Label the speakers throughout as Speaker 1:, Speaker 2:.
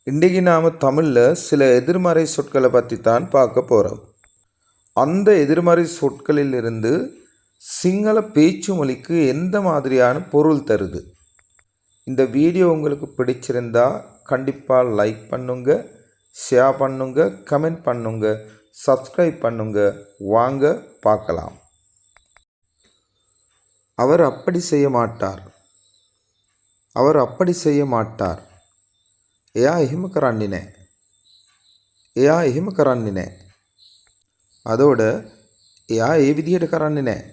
Speaker 1: இன்றைக்கி நாம் தமிழில் சில எதிர்மறை சொற்களை பற்றி தான் பார்க்க போகிறோம். அந்த எதிர்மறை சொற்களிலிருந்து சிங்கள பேச்சு மொழிக்கு எந்த மாதிரியான பொருள் தருது. இந்த வீடியோ உங்களுக்கு பிடிச்சிருந்தா கண்டிப்பாக லைக் பண்ணுங்க, ஷேர் பண்ணுங்க, கமெண்ட் பண்ணுங்க, சப்ஸ்கிரைப் பண்ணுங்க. வாங்க பார்க்கலாம். அவர் அப்படி செய்ய மாட்டார். அவர் அப்படி செய்ய மாட்டார். එයා එහෙම කරන්නේ නැහැ. එයා එහෙම කරන්නේ නැහැ. அதோட එයා ඒ විදිහට කරන්නේ නැහැ.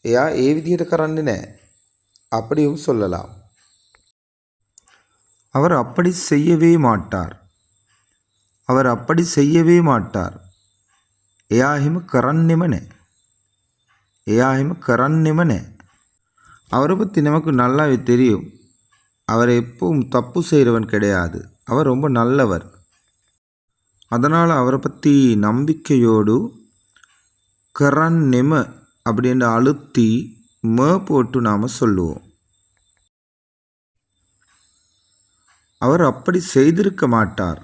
Speaker 1: එයා ඒ විදිහට කරන්නේ නැහැ. அப்படியும் சொல்லலாம். அவர் அப்படி செய்யவே மாட்டார். அவர் அப்படி செய்யவே மாட்டார். එයා එහෙම කරන්නෙම නැහැ. එයා එහෙම කරන්නෙම නැහැ. அவரை பற்றி நமக்கு நல்லாவே தெரியும். அவர் எப்பவும் தப்பு செய்கிறவன் கிடையாது. அவர் ரொம்ப நல்லவர். அதனால் அவரை பற்றி நம்பிக்கையோடு கரன்னெம அப்படின்னு அழுத்தி போட்டு நாம் சொல்லுவோம். அவர் அப்படி செய்திருக்க மாட்டார்.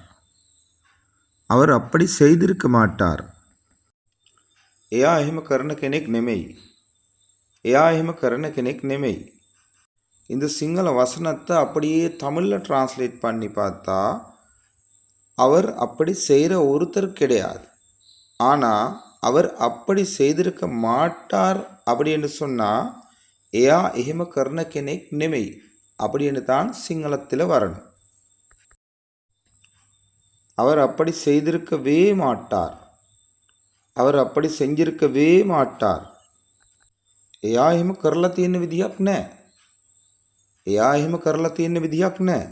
Speaker 1: அவர் அப்படி செய்திருக்க மாட்டார். එයා එහෙම කරන කෙනෙක් නෙමෙයි. එයා එහෙම කරන කෙනෙක් නෙමෙයි. இந்த சிங்கள வசனத்தை அப்படியே தமிழில் டிரான்ஸ்லேட் பண்ணி பார்த்தா அவர் அப்படி செய்கிற ஒருத்தர் கிடையாது. ஆனால் அவர் அப்படி செய்திருக்க மாட்டார் அப்படின்னு சொன்னால் එයා එහෙම කරන කෙනෙක් නෙමෙයි அப்படின்னு தான் சிங்களத்தில் வரணும். அவர் அப்படி செய்திருக்கவே மாட்டார். அவர் அப்படி செஞ்சிருக்கவே மாட்டார். එයා එහෙම කරලා තියෙන විදියක් නැහැ. එයා එහෙම කරලා තියෙන විදියක් නැහැ.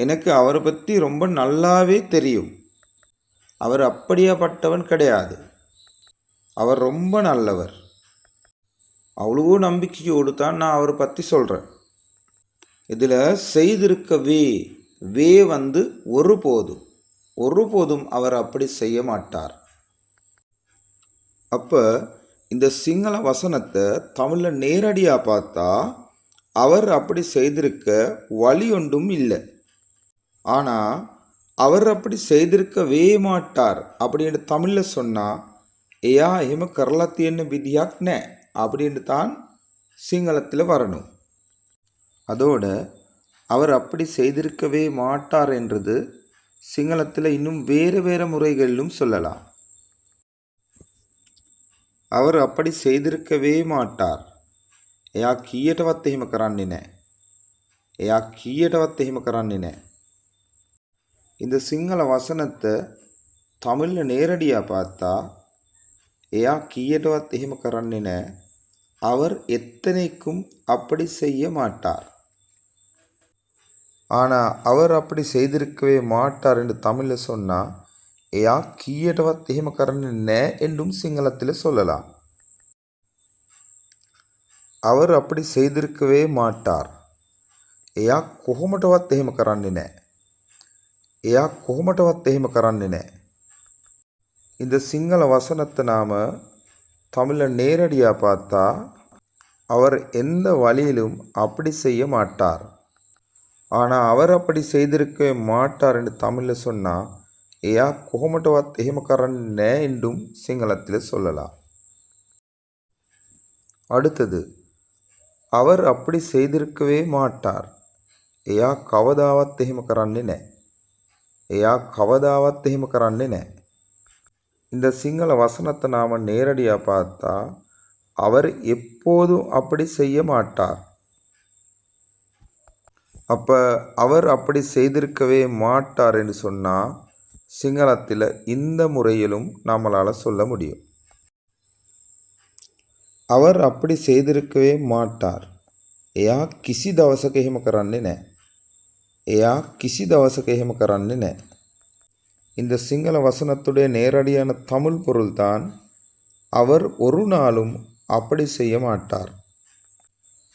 Speaker 1: எனக்கு அவரை பற்றி ரொம்ப நல்லாவே தெரியும். அவர் அப்படியாப்பட்டவன் கிடையாது. அவர் ரொம்ப நல்லவர். அவ்வளோ நம்பிக்கையோடு தான் நான் அவரை பற்றி சொல்கிறேன். இதில் செய்திருக்கவே வே ஒருபோதும் அவர் அப்படி செய்ய மாட்டார். அப்போ இந்த சிங்கள வசனத்தை தமிழில் நேரடியாக பார்த்தா அவர் அப்படி செய்திருக்க வழி ஒன்றும் இல்லை. ஆனால் அவர் அப்படி செய்திருக்கவே மாட்டார் அப்படின்னு தமிழில் சொன்னால் එයා එහෙම කරලා තියෙන විදියක් නැහැ அப்படின்னு தான் சிங்களத்தில் வரணும். அதோட அவர் அப்படி செய்திருக்கவே மாட்டார் என்றது சிங்களத்தில் இன்னும் வேறு முறைகளிலும் சொல்லலாம். அவர் அப்படி செய்திருக்கவே மாட்டார். එයා කීයටවත් එහෙම කරන්නේ නැහැ. එයා කීයටවත් එහෙම කරන්නේ නැහැ. இந்த சிங்கள வசனத்தை தமிழில் நேரடியாக பார்த்தா එයා කීයටවත් එහෙම කරන්නේ නැහැ. அவர் எத்தனைக்கும் அப்படி செய்ய மாட்டார். ஆனால் அவர் அப்படி செய்திருக்கவே மாட்டார் என்று தமிழில் சொன்னால் එයා කීයටවත් එහෙම කරන්නේ නැහැ என்றும் சிங்களத்தில் சொல்லலாம். அவர் அப்படி செய்திருக்கவே மாட்டார். එයා කොහොමටවත් එහෙම කරන්නේ නැහැ. එයා කොහොමටවත් එහෙම කරන්නේ නැහැ. இந்த சிங்கள வசனத்தை நாம் தமிழில் நேரடியாக பார்த்தா அவர் எந்த வழியிலும் அப்படி செய்ய மாட்டார். ஆனால் அவர் அப்படி செய்திருக்கவே மாட்டார் என்று தமிழில் சொன்னால் එයා කොහොමටවත් එහෙම කරන්නේ නැහැ என்றும் சிங்களத்தில் சொல்லலாம். அடுத்தது அவர் அப்படி செய்திருக்கவே மாட்டார். එයා කවදාවත් එහෙම කරන්නේ නැහැ. එයා කවදාවත් එහෙම කරන්නේ නැහැ. இந்த சிங்கள வசனத்தை நாம் நேரடியாக பார்த்தா அவர் எப்போதும் அப்படி செய்ய மாட்டார். அப்போ அவர் அப்படி செய்திருக்கவே மாட்டார் என்று சொன்னால் சிங்களத்தில் இந்த முறையிலும் நம்மளால் சொல்ல முடியும். அவர் அப்படி செய்திருக்கவே மாட்டார். එයා කිසි දවසක එහෙම කරන්නේ නැහැ. එයා කිසි දවසක එහෙම කරන්නේ නැහැ. இந்த சிங்கள வசனத்துடைய நேரடியான தமிழ் பொருள்தான் அவர் ஒரு நாளும் அப்படி செய்ய மாட்டார்.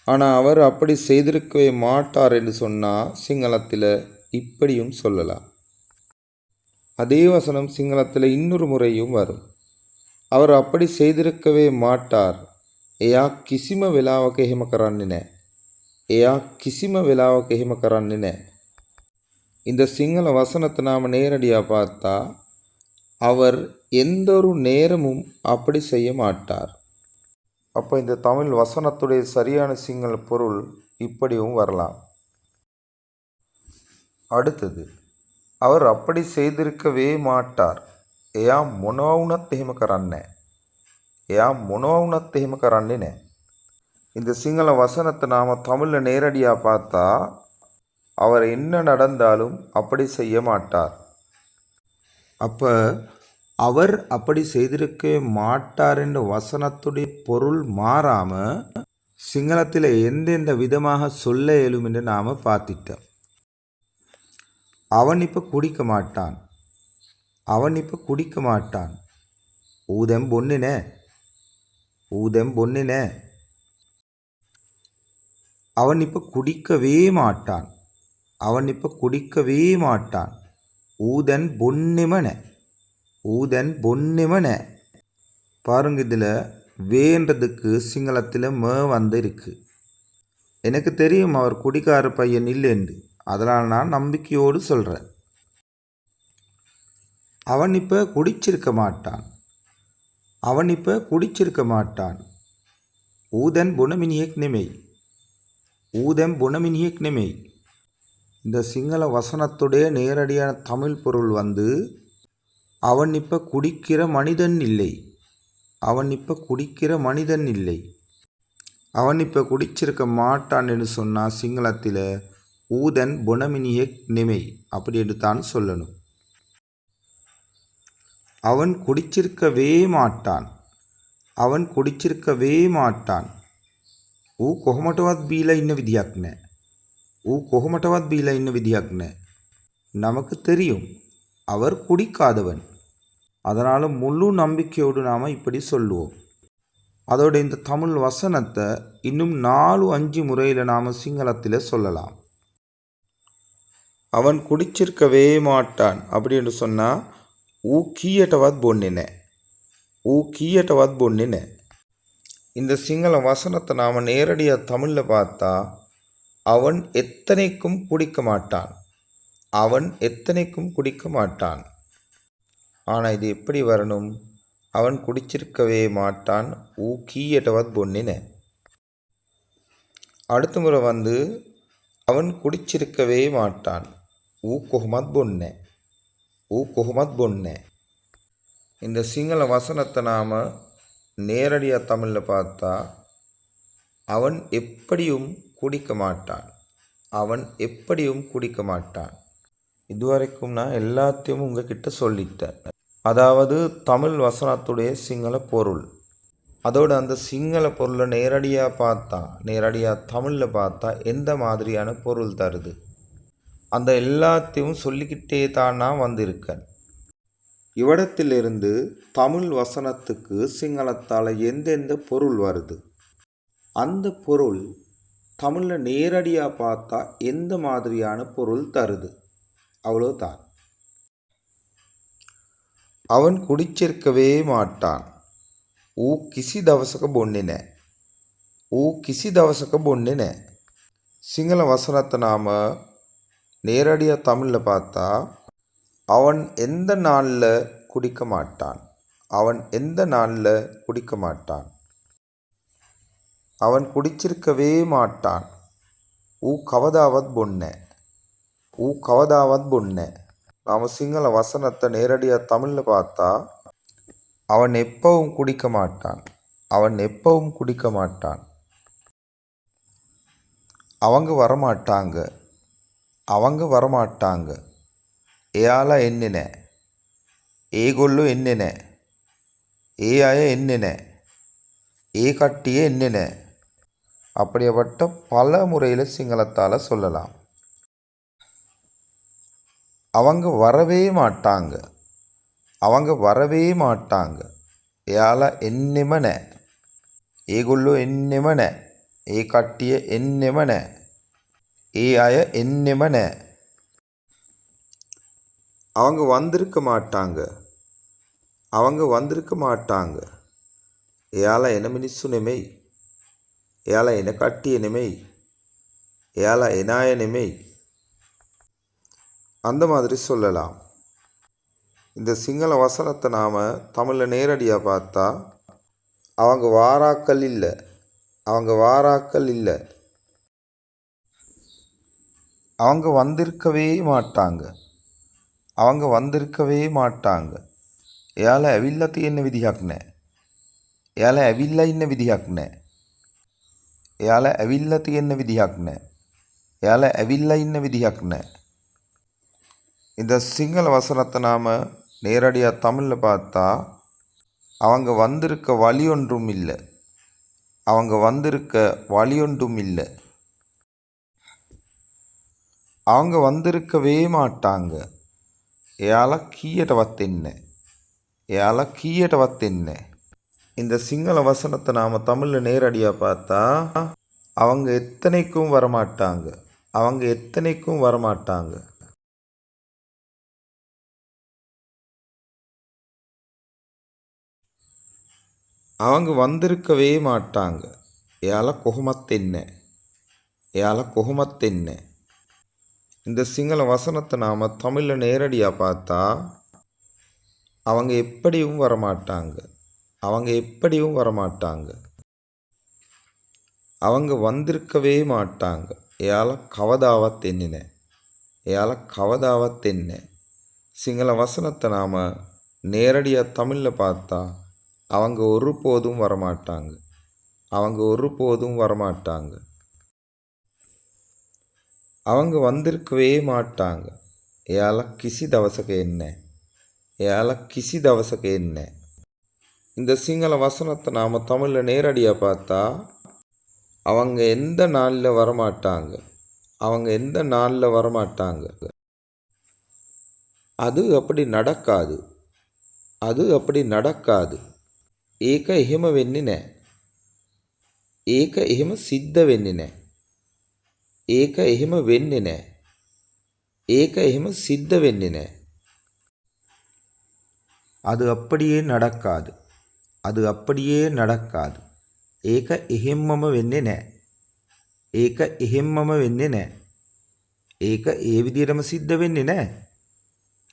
Speaker 1: ஆனால் அவர் அப்படி செய்திருக்கவே மாட்டார் என்று சொன்னால் சிங்களத்தில் இப்படியும் சொல்லலாம். அதே வசனம் சிங்களத்தில் இன்னொரு முறையும் வரும். அவர் அப்படி செய்திருக்கவே மாட்டார். එයා කිසිම වෙලාවක එහෙම කරන්නේ නැහැ. එයා කිසිම වෙලාවක එහෙම කරන්නේ නැහැ. இந்த சிங்கள வசனத்தை நாம் நேரடியாக பார்த்தா அவர் எந்த ஒரு நேரமும் அப்படி செய்ய மாட்டார். அப்போ இந்த தமிழ் வசனத்துடைய சரியான சிங்கள பொருள் இப்படியும் வரலாம். அடுத்தது, அவர் அப்படி செய்திருக்கவே மாட்டார். එයා මොනවා වුණත් එහෙම කරන්නේ නැහැ. එයා මොනවා වුණත් එහෙම කරන්නේ නැහැ. இந்த சிங்கள வசனத்தை நாம் தமிழில் நேரடியாக பார்த்தா அவர் என்ன நடந்தாலும் அப்படி செய்ய மாட்டார். அப்போ அவர் அப்படி செய்திருக்க மாட்டார் என்ற வசனத்துடைய பொருள் மாறாமல் சிங்களத்தில் எந்தெந்த விதமாக சொல்ல இயலும் என்று நாம் பார்த்துட்டோம். அவன் இப்போ குடிக்க மாட்டான். அவன் இப்போ குடிக்க மாட்டான். ஊதம் பொன்னினே, ஊதம் பொன்னினே. அவன் இப்போ குடிக்கவே மாட்டான். அவன் இப்போ குடிக்கவே மாட்டான். ஊதன் பொன்னிமனே, ஊதன் பொன்னிமனே. பாருங்க, இதில் வேன்றதுக்கு சிங்களத்தில் வந்து இருக்கு. எனக்கு தெரியும் அவர் குடிக்கார பையன் இல்லைன்னு, அதனால் நான் நம்பிக்கையோடு சொல்கிறேன். அவன் இப்போ குடிச்சிருக்க மாட்டான். அவன் இப்போ குடிச்சிருக்க மாட்டான். ஊதன் புனமினியக் நெமெய், ஊதன் புனமினியக் நெமெய். இந்த சிங்கள வசனத்துடைய நேரடியான தமிழ் பொருள் அவன் இப்போ குடிக்கிற மனிதன் இல்லை. அவன் இப்போ குடிக்கிற மனிதன் இல்லை. அவன் இப்போ குடிச்சிருக்க மாட்டான் என்று சொன்னால் சிங்களத்தில் ஊதன் புனமினியக் நெமெய் அப்படி என்று தான் சொல்லணும். அவன் குடிச்சிருக்கவே மாட்டான். அவன் குடிச்சிருக்கவே மாட்டான். ஊ කොහොමටවත් බීලා ඉන්න විදියක් නැහැ. ஊ කොහොමටවත් බීලා ඉන්න විදියක් නැහැ. நமக்கு தெரியும் அவர் குடிக்காதவன். அதனால் முழு நம்பிக்கையோடு நாம் இப்படி சொல்லுவோம். அதோட இந்த தமிழ் வசனத்தை இன்னும் 4-5 முறையில் நாம் சிங்களத்தில் சொல்லலாம். அவன் குடிச்சிருக்கவே மாட்டான் அப்படின்னு சொன்னால் ஊ கீயட்டවත් බොන්නේ නැහැ. ஊ கீயட்டවත් බොන්නේ නැහැ. இந்த சிங்கள வசனத்தை நாம் நேரடியாக தமிழில் பார்த்தா அவன் எத்தனைக்கும் குடிக்க மாட்டான். அவன் எத்தனைக்கும் குடிக்க மாட்டான். ஆனால் இது எப்படி வரணும்? அவன் குடிச்சிருக்கவே மாட்டான். ஊ கீயட்டවත් බොන්නේ නැහැ. அடுத்த முறை அவன் குடிச்சிருக்கவே மாட்டான். ஊ කොහොමත් බොන්නේ නැහැ. ஊ කොහොමත් බොන්නේ නැහැ. இந்த சிங்கள வசனத்தை நாம் நேரடியாக தமிழில் பார்த்தா அவன் எப்படியும் குடிக்க மாட்டான். அவன் எப்படியும் குடிக்க மாட்டான். இதுவரைக்கும் நான் எல்லாத்தையும் உங்ககிட்ட சொல்லிட்டேன். அதாவது தமிழ் வசனத்துடைய சிங்கள பொருள். அதோடு அந்த சிங்கள பொருளை நேரடியாக தமிழில் பார்த்தா எந்த மாதிரியான பொருள் தருது, அந்த எல்லாத்தையும் சொல்லிக்கிட்டே தான் நான் வந்திருக்கேன். இவ்விடத்திலிருந்து தமிழ் வசனத்துக்கு சிங்களத்தால் எந்தெந்த பொருள் வருது, அந்த பொருள் தமிழில் நேரடியாக பார்த்தா எந்த மாதிரியான பொருள் தருது, அவ்வளோதான். அவன் குடிச்சிருக்கவே மாட்டான். ஊ கிசி தவசக பொன்னின, ஊ கிசி தவசக பொன்னின. சிங்கள வசனத்தை நாம் நேரடியாக தமிழில் பார்த்தா அவன் எந்த நாளில் குடிக்க மாட்டான். அவன் எந்த நாளில் குடிக்க மாட்டான். அவன் குடிச்சிருக்கவே மாட்டான். ஊ கவதாவத் பொன்ன, ஊ கவதாவத் பொன்ன. நாம் சிங்கள வசனத்தை நேரடியாக தமிழில் பார்த்தா அவன் எப்பவும் குடிக்க மாட்டான். அவன் எப்பவும் குடிக்க மாட்டான். அவங்க வரமாட்டாங்க. அவங்க வரமாட்டாங்க. එයාලා එන්නේ නැහැ. ඒගොල්ලෝ එන්නේ නැහැ. ඒ අය එන්නේ නැහැ. ඒ කට්ටිය එන්නේ නැහැ. அப்படிப்பட்ட பல முறையில் சிங்களத்தால் சொல்லலாம். அவங்க வரவே மாட்டாங்க. அவங்க வரவே மாட்டாங்க. එයාලා එන්නෙම නැහැ. ඒගොල්ලෝ එන්නෙම නැහැ. ඒ කට්ටිය එන්නෙම නැහැ. ඒ අය එන්නෙම නැහැ. அவங்க வந்திருக்க மாட்டாங்க. அவங்க வந்திருக்க மாட்டாங்க. එයාලා එන මිනිස්සු නෙමෙයි. එයාලා එන කට්ටිය නෙමෙයි. එයාලා එන අය නෙමෙයි. அந்த மாதிரி சொல்லலாம். இந்த சிங்கள வசனத்தை நாம் தமிழில் நேரடியாக பார்த்தா அவங்க வாராக்கள் இல்லை, அவங்க வாராக்கள் இல்லை, அவங்க வந்திருக்கவே மாட்டாங்க, அவங்க வந்திருக்கவே மாட்டாங்க. එයාලා ඇවිල්ලා තියෙන විදිහක් නැහැ. එයාලා ඇවිල්ලා ඉන්න විදිහක් නැහැ. එයාලා ඇවිල්ලා තියෙන විදිහක් නැහැ. එයාලා ඇවිල්ලා ඉන්න විදිහක් නැහැ. இந்த சிங்கள வசனத்தை நாம் நேரடியாக தமிழில் பார்த்தா அவங்க வந்திருக்க வழி ஒன்றும் இல்லை, அவங்க வந்திருக்க வழி ஒன்றும் இல்லை, அவங்க வந்திருக்கவே மாட்டாங்க. එයාලා කීයටවත් එන්නේ, එයාලා කීයටවත් එන්නේ. இந்த சிங்கள வசனத்தை நாம் தமிழில் நேரடியாக பார்த்தா அவங்க எத்தனைக்கும் வரமாட்டாங்க, அவங்க எத்தனைக்கும் வரமாட்டாங்க. அவங்க வந்திருக்கவே மாட்டாங்க. එයාලා කොහොමත් එන්නේ, එයාලා කොහොමත් එන්නේ. இந்த சிங்கள வசனத்தை நாம் தமிழில் நேரடியாக பார்த்தா அவங்க எப்படியும் வரமாட்டாங்க, அவங்க எப்படியும் வரமாட்டாங்க. அவங்க வந்திருக்கவே மாட்டாங்க. එයාලා කවදාවත් එන්නේ නැහැ, එයාලා කවදාවත් එන්නේ. சிங்கள வசனத்தை நாம் நேரடியாக தமிழில் பார்த்தா அவங்க ஒருபோதும் வரமாட்டாங்க, அவங்க ஒருபோதும் வரமாட்டாங்க. அவங்க வந்திருக்கவே மாட்டாங்க. එයාලා කිසි දවසක එන්නේ, එයාලා කිසි දවසක එන්නේ. இந்த சிங்கள வசனத்தை நாம் தமிழில் நேரடியாக பார்த்தா அவங்க எந்த நாளில் வரமாட்டாங்க, அவங்க எந்த நாளில் வரமாட்டாங்க. அது அப்படி நடக்காது, அது அப்படி நடக்காது. ඒක එහෙම වෙන්නේ නැහැ, ඒක එහෙම සිද්ධ වෙන්නේ නැහැ, ඒක එහෙම වෙන්නේ නැහැ, ඒක එහෙම සිද්ධ වෙන්නේ නැහැ. அது அப்படியே நடக்காது, அது அப்படியே நடக்காது. ඒක එහෙම්මම වෙන්නේ නැහැ, ඒක එහෙම්මම වෙන්නේ නැහැ, ඒක ඒ විදිහටම සිද්ධ වෙන්නේ නැහැ,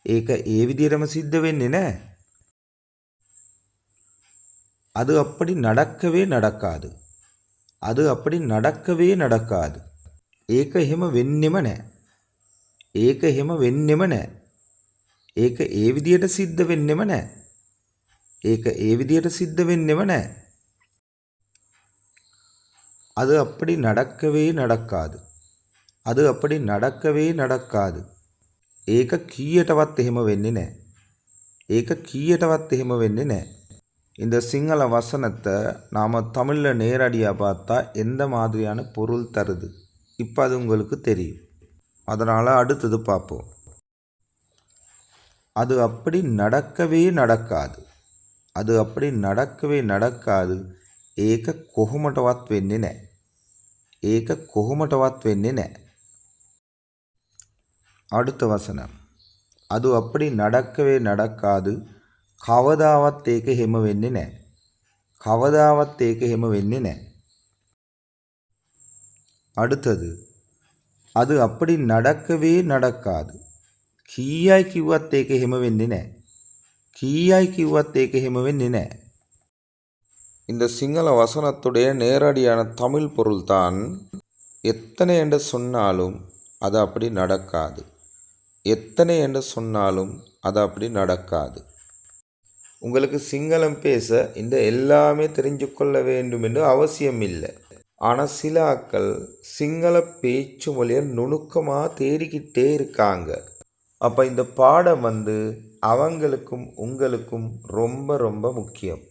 Speaker 1: ඒක ඒ විදිහටම සිද්ධ වෙන්නේ නැහැ. அது அப்படி நடக்கவே நடக்காது, அது அப்படி நடக்கவே நடக்காது. ඒක එහෙම වෙන්නෙම නැහැ, ඒක එහෙම වෙන්නෙම නැහැ, ඒක ඒ විදිහට සිද්ධ වෙන්නෙම නැහැ, ඒක ඒ විදිහට සිද්ධ වෙන්නෙම නැහැ. அது அப்படி நடக்கவே நடக்காது, அது அப்படி நடக்கவே நடக்காது. ඒක කීයටවත් එහෙම වෙන්නේ නැහැ, ඒක කීයටවත් එහෙම වෙන්නේ නැහැ. இந்த சிங்கள வசனத்தை நாம் தமிழில் நேரடியாக பார்த்தா எந்த மாதிரியான பொருள் தருது இப்போ அது உங்களுக்கு தெரியும். அதனால் அடுத்தது பார்ப்போம். அது அப்படி நடக்கவே நடக்காது, அது அப்படி நடக்கவே நடக்காது. ඒක කොහොමටවත් වෙන්නේ නැහැ, ඒක කොහොමටවත් වෙන්නේ නැහැ. அடுத்த வசனம். அது அப்படி நடக்கவே நடக்காது. කවදාවත් ඒක එහෙම වෙන්නේ නැහැ, කවදාවත් ඒක එහෙම වෙන්නේ නැහැ. அடுத்தது. அது அப்படி நடக்கவே நடக்காது. කීයයි කිව්වත් ඒක එහෙම වෙන්නේ නැහැ, කීයයි කිව්වත් ඒක එහෙම වෙන්නේ නැහැ. இந்த சிங்கள வசனத்துடைய நேரடியான தமிழ் பொருள்தான் எத்தனை என்று சொன்னாலும் அது அப்படி நடக்காது, எத்தனை என்று சொன்னாலும் அது அப்படி நடக்காது. உங்களுக்கு சிங்களம் பேச இந்த எல்லாமே தெரிஞ்சு கொள்ள வேண்டும் என்று அவசியம் இல்லை. ஆனால் சில ஆட்கள் சிங்கள பேச்சு மொழியை நுணுக்கமாக தேடிக்கிட்டே இருக்காங்க. அப்போ இந்த பாடம் அவங்களுக்கும் உங்களுக்கும் ரொம்ப ரொம்ப முக்கியம்.